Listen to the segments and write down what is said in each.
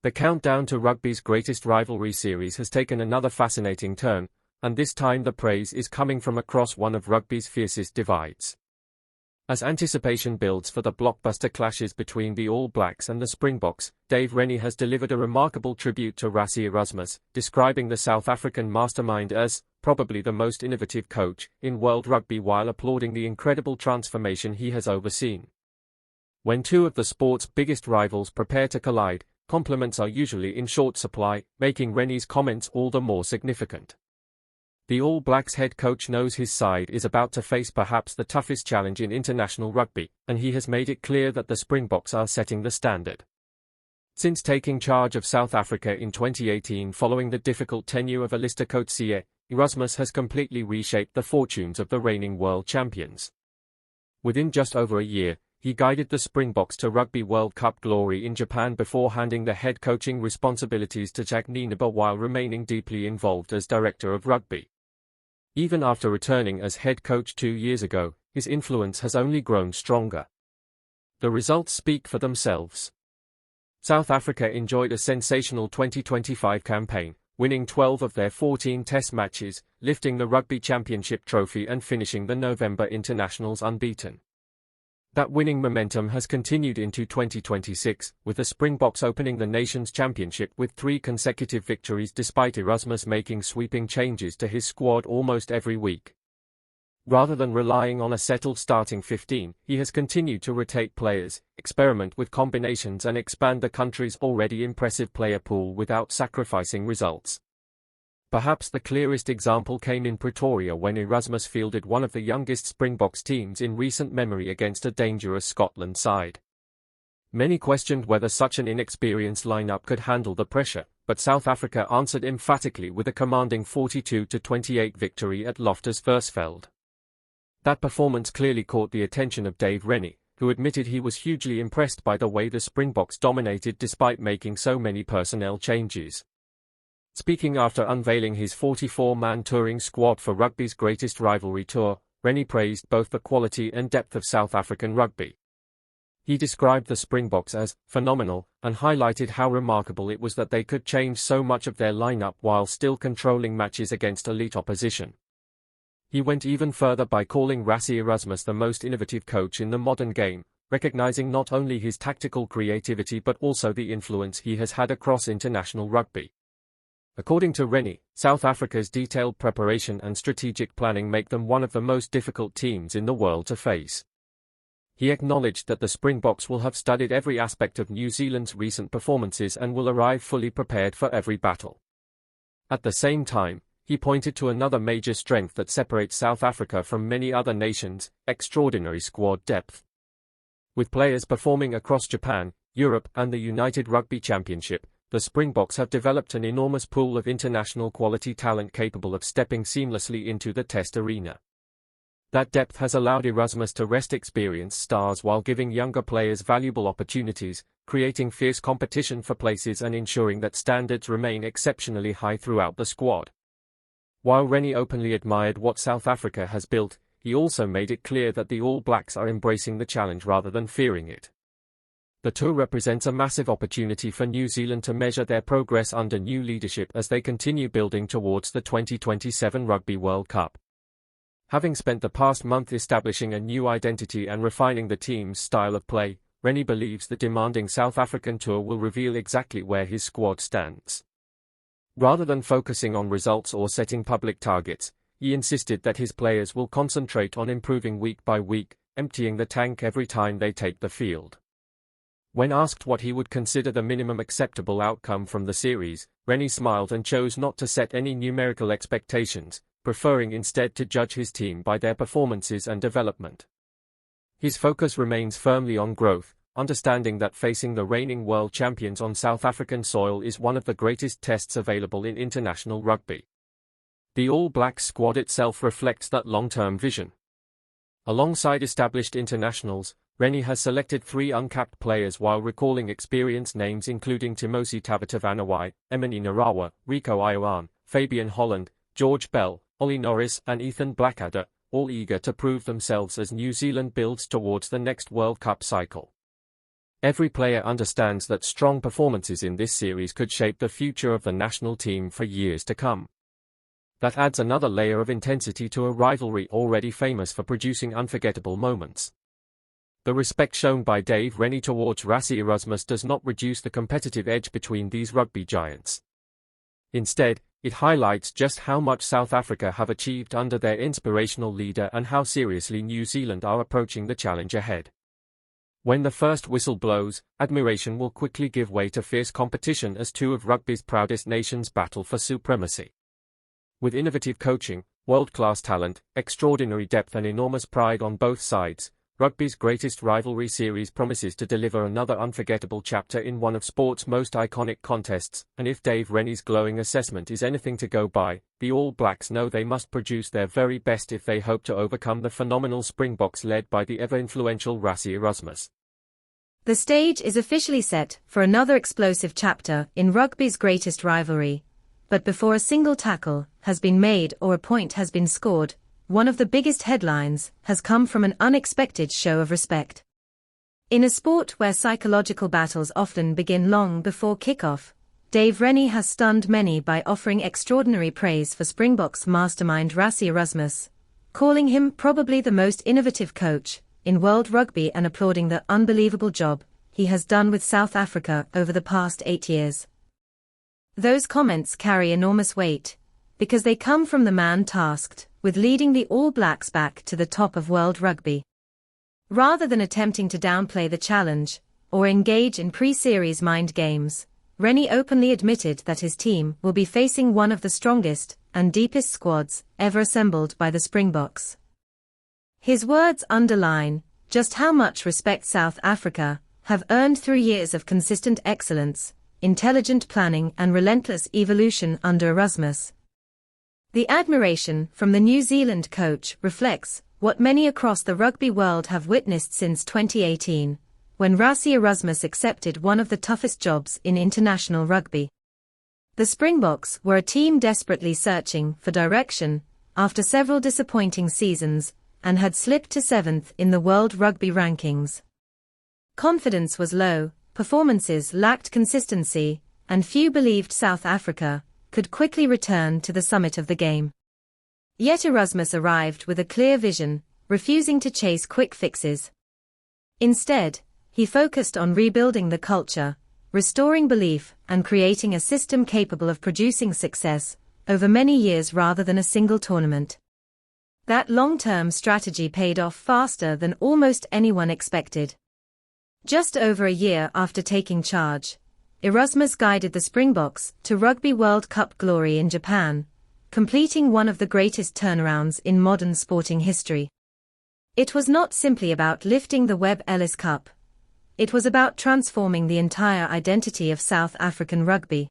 The countdown to rugby's greatest rivalry series has taken another fascinating turn, and this time the praise is coming from across one of rugby's fiercest divides. As anticipation builds for the blockbuster clashes between the All Blacks and the Springboks, Dave Rennie has delivered a remarkable tribute to Rassie Erasmus, describing the South African mastermind as probably the most innovative coach in world rugby while applauding the incredible transformation he has overseen. When two of the sport's biggest rivals prepare to collide, compliments are usually in short supply, making Rennie's comments all the more significant. The All Blacks head coach knows his side is about to face perhaps the toughest challenge in international rugby, and he has made it clear that the Springboks are setting the standard. Since taking charge of South Africa in 2018 following the difficult tenure of Alistair Coetzee, Erasmus has completely reshaped the fortunes of the reigning world champions. Within just over a year, he guided the Springboks to Rugby World Cup glory in Japan before handing the head coaching responsibilities to Jack Nienaber while remaining deeply involved as director of rugby. Even after returning as head coach 2 years ago, his influence has only grown stronger. The results speak for themselves. South Africa enjoyed a sensational 2025 campaign, winning 12 of their 14 test matches, lifting the Rugby Championship trophy and finishing the November internationals unbeaten. That winning momentum has continued into 2026, with the Springboks opening the nation's championship with 3 consecutive victories despite Erasmus making sweeping changes to his squad almost every week. Rather than relying on a settled starting 15, he has continued to rotate players, experiment with combinations and expand the country's already impressive player pool without sacrificing results. Perhaps the clearest example came in Pretoria when Erasmus fielded one of the youngest Springboks teams in recent memory against a dangerous Scotland side. Many questioned whether such an inexperienced lineup could handle the pressure, but South Africa answered emphatically with a commanding 42-28 victory at Loftus Versfeld. That performance clearly caught the attention of Dave Rennie, who admitted he was hugely impressed by the way the Springboks dominated despite making so many personnel changes. Speaking after unveiling his 44-man touring squad for rugby's greatest rivalry tour, Rennie praised both the quality and depth of South African rugby. He described the Springboks as phenomenal and highlighted how remarkable it was that they could change so much of their lineup while still controlling matches against elite opposition. He went even further by calling Rassie Erasmus the most innovative coach in the modern game, recognizing not only his tactical creativity but also the influence he has had across international rugby. According to Rennie, South Africa's detailed preparation and strategic planning make them one of the most difficult teams in the world to face. He acknowledged that the Springboks will have studied every aspect of New Zealand's recent performances and will arrive fully prepared for every battle. At the same time, he pointed to another major strength that separates South Africa from many other nations: extraordinary squad depth. With players performing across Japan, Europe, and the United Rugby Championship, the Springboks have developed an enormous pool of international quality talent capable of stepping seamlessly into the test arena. That depth has allowed Erasmus to rest experienced stars while giving younger players valuable opportunities, creating fierce competition for places and ensuring that standards remain exceptionally high throughout the squad. While Rennie openly admired what South Africa has built, he also made it clear that the All Blacks are embracing the challenge rather than fearing it. The tour represents a massive opportunity for New Zealand to measure their progress under new leadership as they continue building towards the 2027 Rugby World Cup. Having spent the past month establishing a new identity and refining the team's style of play, Rennie believes the demanding South African tour will reveal exactly where his squad stands. Rather than focusing on results or setting public targets, he insisted that his players will concentrate on improving week by week, emptying the tank every time they take the field. When asked what he would consider the minimum acceptable outcome from the series, Rennie smiled and chose not to set any numerical expectations, preferring instead to judge his team by their performances and development. His focus remains firmly on growth, understanding that facing the reigning world champions on South African soil is one of the greatest tests available in international rugby. The All Blacks squad itself reflects that long-term vision. Alongside established internationals, Rennie has selected 3 uncapped players while recalling experienced names including Timosi Tavatavanawa, Emini Narawa, Rico Ioane, Fabian Holland, George Bell, Ollie Norris and Ethan Blackadder, all eager to prove themselves as New Zealand builds towards the next World Cup cycle. Every player understands that strong performances in this series could shape the future of the national team for years to come. That adds another layer of intensity to a rivalry already famous for producing unforgettable moments. The respect shown by Dave Rennie towards Rassie Erasmus does not reduce the competitive edge between these rugby giants. Instead, it highlights just how much South Africa have achieved under their inspirational leader and how seriously New Zealand are approaching the challenge ahead. When the first whistle blows, admiration will quickly give way to fierce competition as two of rugby's proudest nations battle for supremacy. With innovative coaching, world-class talent, extraordinary depth and enormous pride on both sides, rugby's greatest rivalry series promises to deliver another unforgettable chapter in one of sport's most iconic contests, and if Dave Rennie's glowing assessment is anything to go by, the All Blacks know they must produce their very best if they hope to overcome the phenomenal Springboks led by the ever-influential Rassie Erasmus. The stage is officially set for another explosive chapter in rugby's greatest rivalry. But before a single tackle has been made or a point has been scored, one of the biggest headlines has come from an unexpected show of respect. In a sport where psychological battles often begin long before kickoff, Dave Rennie has stunned many by offering extraordinary praise for Springboks mastermind Rassie Erasmus, calling him probably the most innovative coach in world rugby and applauding the unbelievable job he has done with South Africa over the past 8 years. Those comments carry enormous weight, because they come from the man tasked with leading the All Blacks back to the top of world rugby. Rather than attempting to downplay the challenge, or engage in pre-series mind games, Rennie openly admitted that his team will be facing one of the strongest and deepest squads ever assembled by the Springboks. His words underline just how much respect South Africa have earned through years of consistent excellence, intelligent planning and relentless evolution under Erasmus. The admiration from the New Zealand coach reflects what many across the rugby world have witnessed since 2018, when Rassie Erasmus accepted one of the toughest jobs in international rugby. The Springboks were a team desperately searching for direction after several disappointing seasons and had slipped to 7th in the world rugby rankings. Confidence was low, performances lacked consistency, and few believed South Africa could quickly return to the summit of the game. Yet Erasmus arrived with a clear vision, refusing to chase quick fixes. Instead, he focused on rebuilding the culture, restoring belief, and creating a system capable of producing success over many years rather than a single tournament. That long-term strategy paid off faster than almost anyone expected. Just over a year after taking charge, Erasmus guided the Springboks to Rugby World Cup glory in Japan, completing one of the greatest turnarounds in modern sporting history. It was not simply about lifting the Webb Ellis Cup. It was about transforming the entire identity of South African rugby.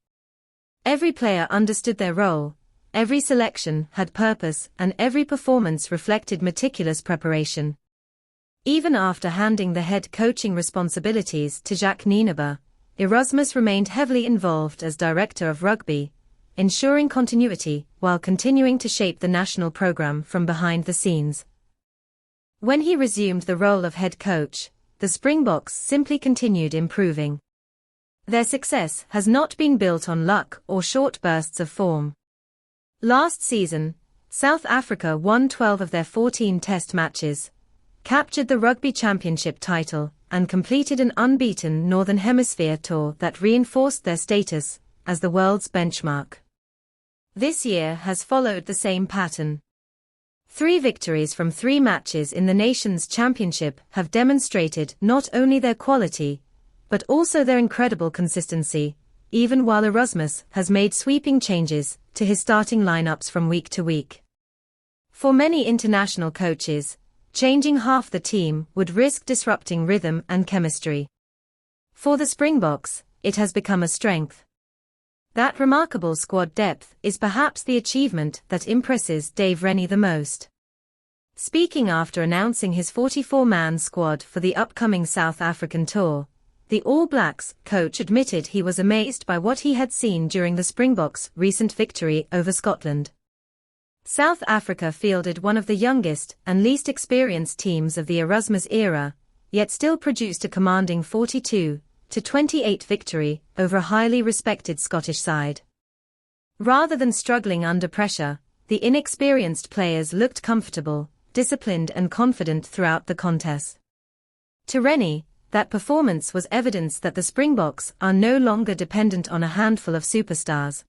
Every player understood their role, every selection had purpose, and every performance reflected meticulous preparation. Even after handing the head coaching responsibilities to Jacques Nienaber, Erasmus remained heavily involved as director of rugby, ensuring continuity while continuing to shape the national program from behind the scenes. When he resumed the role of head coach, the Springboks simply continued improving. Their success has not been built on luck or short bursts of form. Last season, South Africa won 12 of their 14 test matches, captured the Rugby Championship title, and completed an unbeaten Northern Hemisphere tour that reinforced their status as the world's benchmark. This year has followed the same pattern. 3 victories from 3 matches in the Nations Championship have demonstrated not only their quality, but also their incredible consistency, even while Erasmus has made sweeping changes to his starting lineups from week to week. For many international coaches, changing half the team would risk disrupting rhythm and chemistry. For the Springboks, it has become a strength. That remarkable squad depth is perhaps the achievement that impresses Dave Rennie the most. Speaking after announcing his 44-man squad for the upcoming South African tour, the All Blacks coach admitted he was amazed by what he had seen during the Springboks' recent victory over Scotland. South Africa fielded one of the youngest and least experienced teams of the Erasmus era, yet still produced a commanding 42-28 victory over a highly respected Scottish side. Rather than struggling under pressure, the inexperienced players looked comfortable, disciplined and confident throughout the contest. To Rennie, that performance was evidence that the Springboks are no longer dependent on a handful of superstars.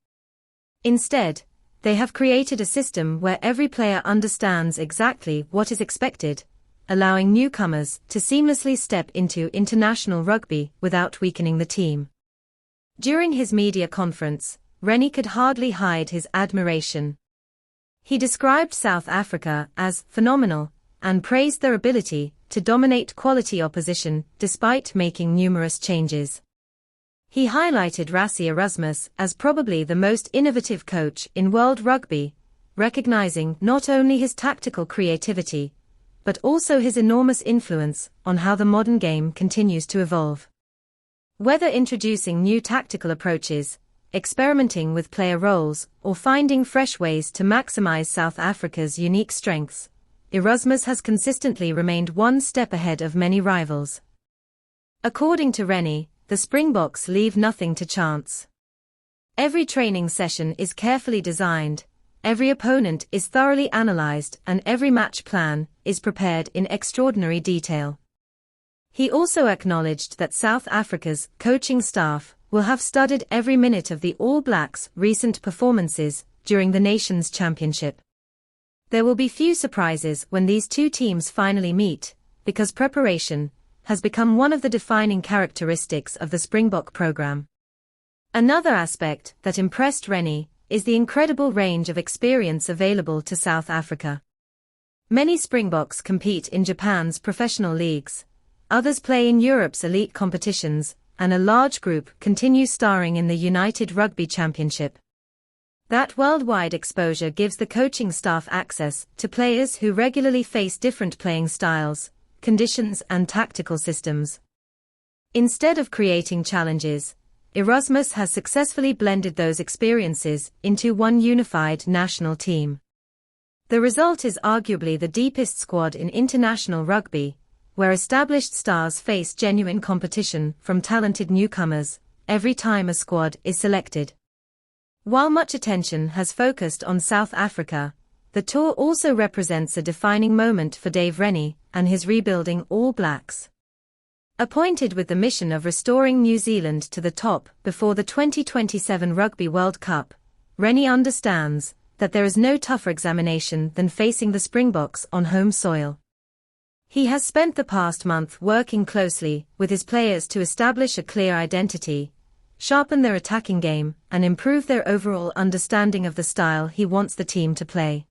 Instead, they have created a system where every player understands exactly what is expected, allowing newcomers to seamlessly step into international rugby without weakening the team. During his media conference, Rennie could hardly hide his admiration. He described South Africa as phenomenal and praised their ability to dominate quality opposition despite making numerous changes. He highlighted Rassie Erasmus as probably the most innovative coach in world rugby, recognizing not only his tactical creativity, but also his enormous influence on how the modern game continues to evolve. Whether introducing new tactical approaches, experimenting with player roles, or finding fresh ways to maximize South Africa's unique strengths, Erasmus has consistently remained one step ahead of many rivals. According to Rennie, the Springboks leave nothing to chance. Every training session is carefully designed, every opponent is thoroughly analysed, and every match plan is prepared in extraordinary detail. He also acknowledged that South Africa's coaching staff will have studied every minute of the All Blacks' recent performances during the Nations Championship. There will be few surprises when these two teams finally meet, because preparation has become one of the defining characteristics of the Springbok program. Another aspect that impressed Rennie is the incredible range of experience available to South Africa. Many Springboks compete in Japan's professional leagues, others play in Europe's elite competitions, and a large group continues starring in the United Rugby Championship. That worldwide exposure gives the coaching staff access to players who regularly face different playing styles, conditions and tactical systems. Instead of creating challenges, Erasmus has successfully blended those experiences into one unified national team. The result is arguably the deepest squad in international rugby, where established stars face genuine competition from talented newcomers every time a squad is selected. While much attention has focused on South Africa, the tour also represents a defining moment for Dave Rennie and his rebuilding All Blacks. Appointed with the mission of restoring New Zealand to the top before the 2027 Rugby World Cup, Rennie understands that there is no tougher examination than facing the Springboks on home soil. He has spent the past month working closely with his players to establish a clear identity, sharpen their attacking game, and improve their overall understanding of the style he wants the team to play.